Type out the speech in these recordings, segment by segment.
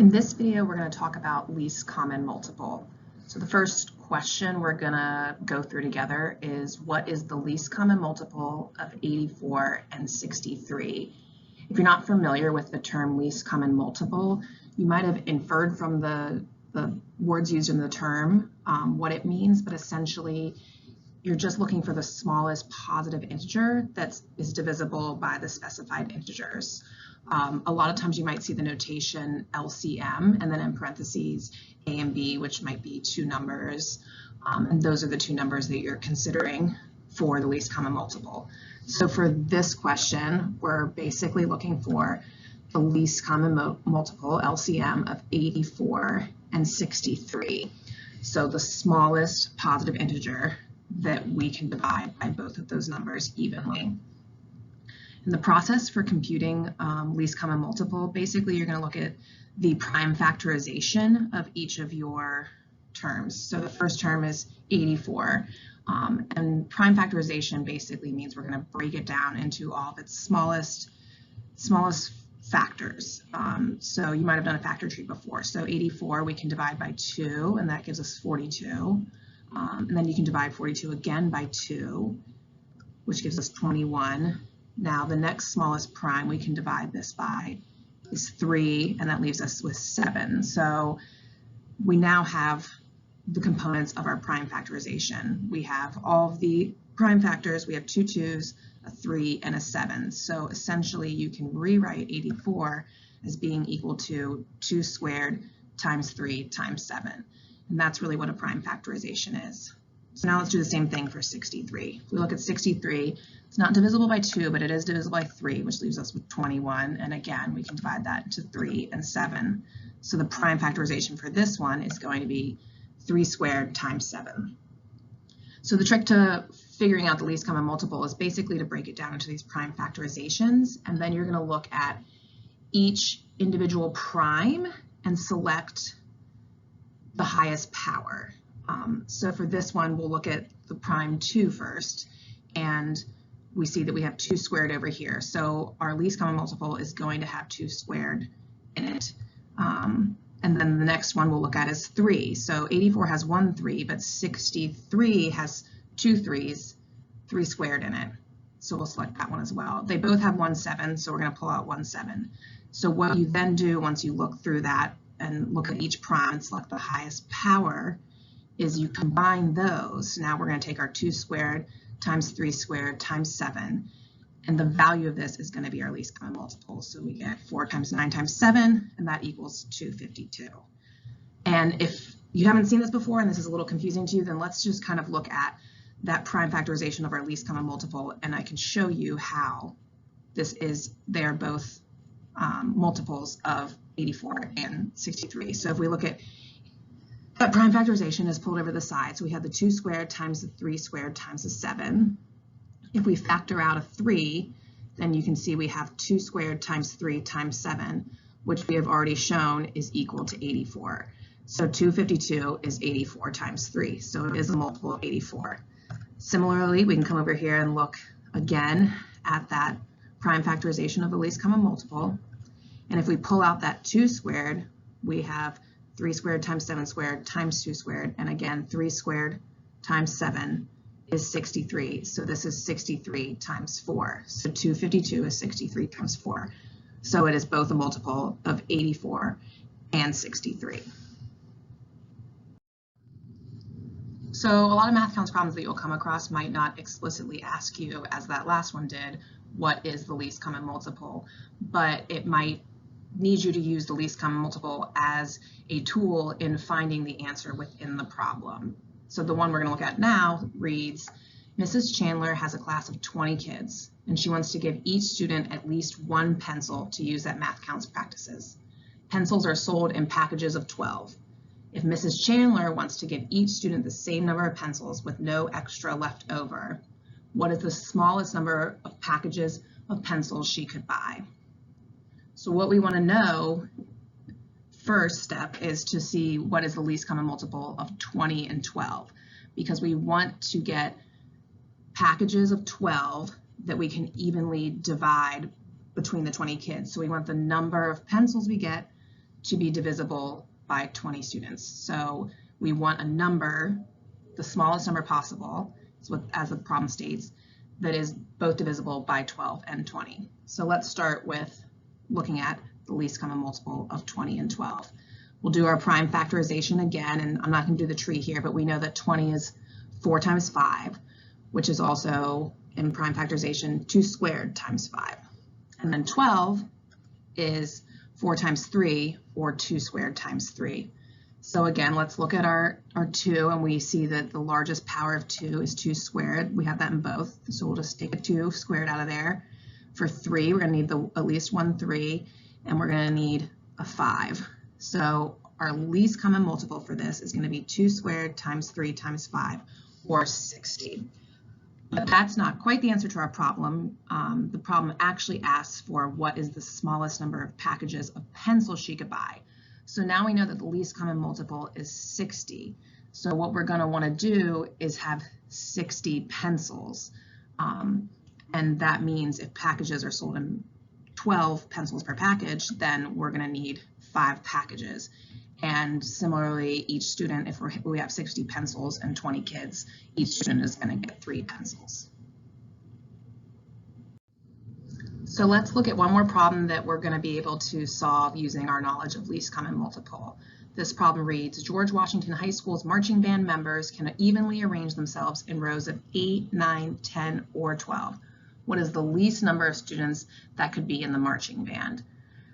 In this video, we're going to talk about least common multiple. So the first question we're going to go through together is, what is the least common multiple of 84 and 63? If you're not familiar with the term least common multiple, you might have inferred from the words used in the term what it means, but essentially you're just looking for the smallest positive integer that is divisible by the specified integers. A lot of times you might see the notation LCM and then in parentheses A and B, which might be two numbers. And those are the two numbers that you're considering for the least common multiple. So for this question, we're basically looking for the least common multiple, LCM, of 84 and 63. So the smallest positive integer that we can divide by both of those numbers evenly. In the process for computing least common multiple, basically you're going to look at the prime factorization of each of your terms. So the first term is 84, and prime factorization basically means we're going to break it down into all of its smallest factors. So you might have done a factor tree before. So 84 we can divide by 2, and that gives us 42. And then you can divide 42 again by 2, which gives us 21. Now the next smallest prime we can divide this by is 3, and that leaves us with 7. So we now have the components of our prime factorization. We have all of the prime factors. We have two 2s, a 3, and a 7. So essentially you can rewrite 84 as being equal to 2 squared times 3 times 7. And that's really what a prime factorization is. So now let's do the same thing for 63. If we look at 63, it's not divisible by 2, but it is divisible by 3, which leaves us with 21. And again, we can divide that into 3 and 7. So the prime factorization for this one is going to be 3 squared times 7. So the trick to figuring out the least common multiple is basically to break it down into these prime factorizations, and then you're going to look at each individual prime and select the highest power. So for this one, we'll look at the prime 2 first, and we see that we have 2 squared over here. So our least common multiple is going to have 2 squared in it. And then the next one we'll look at is 3. So 84 has 1 3, but 63 has 2 3s, 3 squared in it. So we'll select that one as well. They both have 1 7, so we're going to pull out 1 7. So what you then do once you look through that and look at each prime and select the highest power is you combine those. Now we're going to take our 2 squared times 3 squared times 7, and the value of this is going to be our least common multiple. So we get 4 times 9 times 7, and that equals 252. And if you haven't seen this before and this is a little confusing to you, then let's just kind of look at that prime factorization of our least common multiple, and I can show you how they're both multiples of 84 and 63. So if we look at that prime factorization is pulled over the side. So we have the 2 squared times the 3 squared times the 7. If we factor out a 3, then you can see we have 2 squared times 3 times 7, which we have already shown is equal to 84. So 252 is 84 times 3. So it is a multiple of 84. Similarly, we can come over here and look again at that prime factorization of the least common multiple. And if we pull out that 2 squared, we have 3 squared times 7 squared times 2 squared, and again 3 squared times 7 is 63. So this is 63 times 4. So 252 is 63 times 4. So it is both a multiple of 84 and 63. So a lot of math counts problems that you'll come across might not explicitly ask you, as that last one did, what is the least common multiple, but it might need you to use the least common multiple as a tool in finding the answer within the problem. So the one we're going to look at now reads, Mrs. Chandler has a class of 20 kids, and she wants to give each student at least 1 pencil to use at math counts practices. Pencils are sold in packages of 12. If Mrs. Chandler wants to give each student the same number of pencils with no extra left over, what is the smallest number of packages of pencils she could buy? So what we want to know, first step, is to see what is the least common multiple of 20 and 12, because we want to get packages of 12 that we can evenly divide between the 20 kids. So we want the number of pencils we get to be divisible by 20 students. So we want a number, the smallest number possible, as the problem states, that is both divisible by 12 and 20. So let's start with looking at the least common multiple of 20 and 12. We'll do our prime factorization again, and I'm not going to do the tree here, but we know that 20 is 4 times 5, which is also in prime factorization 2 squared times 5. And then 12 is 4 times 3, or 2 squared times 3. So again, let's look at our 2, and we see that the largest power of 2 is 2 squared. We have that in both, so we'll just take a 2 squared out of there. For 3, we're going to need at least one 3, and we're going to need a 5. So our least common multiple for this is going to be 2 squared times 3 times 5, or 60. But that's not quite the answer to our problem. The problem actually asks for what is the smallest number of packages of pencils she could buy. So now we know that the least common multiple is 60. So what we're going to want to do is have 60 pencils. And that means if packages are sold in 12 pencils per package, then we're going to need 5 packages. And similarly, each student, if we have 60 pencils and 20 kids, each student is going to get 3 pencils. So let's look at one more problem that we're going to be able to solve using our knowledge of least common multiple. This problem reads, George Washington High School's marching band members can evenly arrange themselves in rows of 8, 9, 10, or 12. What is the least number of students that could be in the marching band?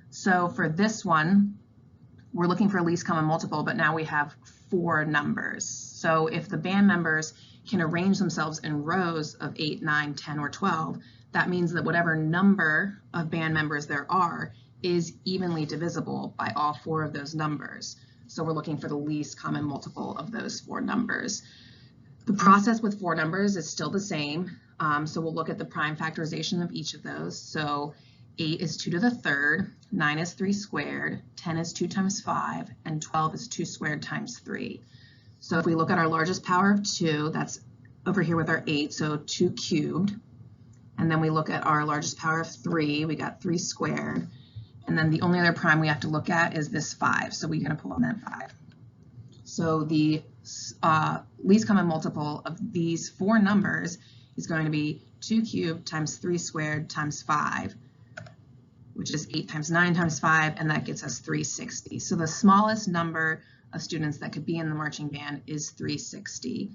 So for this one, we're looking for a least common multiple, but now we have 4 numbers. So if the band members can arrange themselves in rows of 8, 9, 10, or 12, that means that whatever number of band members there are is evenly divisible by all 4 of those numbers. So we're looking for the least common multiple of those 4 numbers. The process with 4 numbers is still the same. So we'll look at the prime factorization of each of those. So 8 is 2 to the 3rd, 9 is 3 squared, 10 is 2 times 5, and 12 is 2 squared times 3. So if we look at our largest power of 2, that's over here with our 8, so 2 cubed. And then we look at our largest power of 3, we got 3 squared. And then the only other prime we have to look at is this 5, so we're going to pull in that 5. So the least common multiple of these 4 numbers is going to be 2 cubed times 3 squared times 5, which is 8 times 9 times 5, and that gets us 360. So the smallest number of students that could be in the marching band is 360.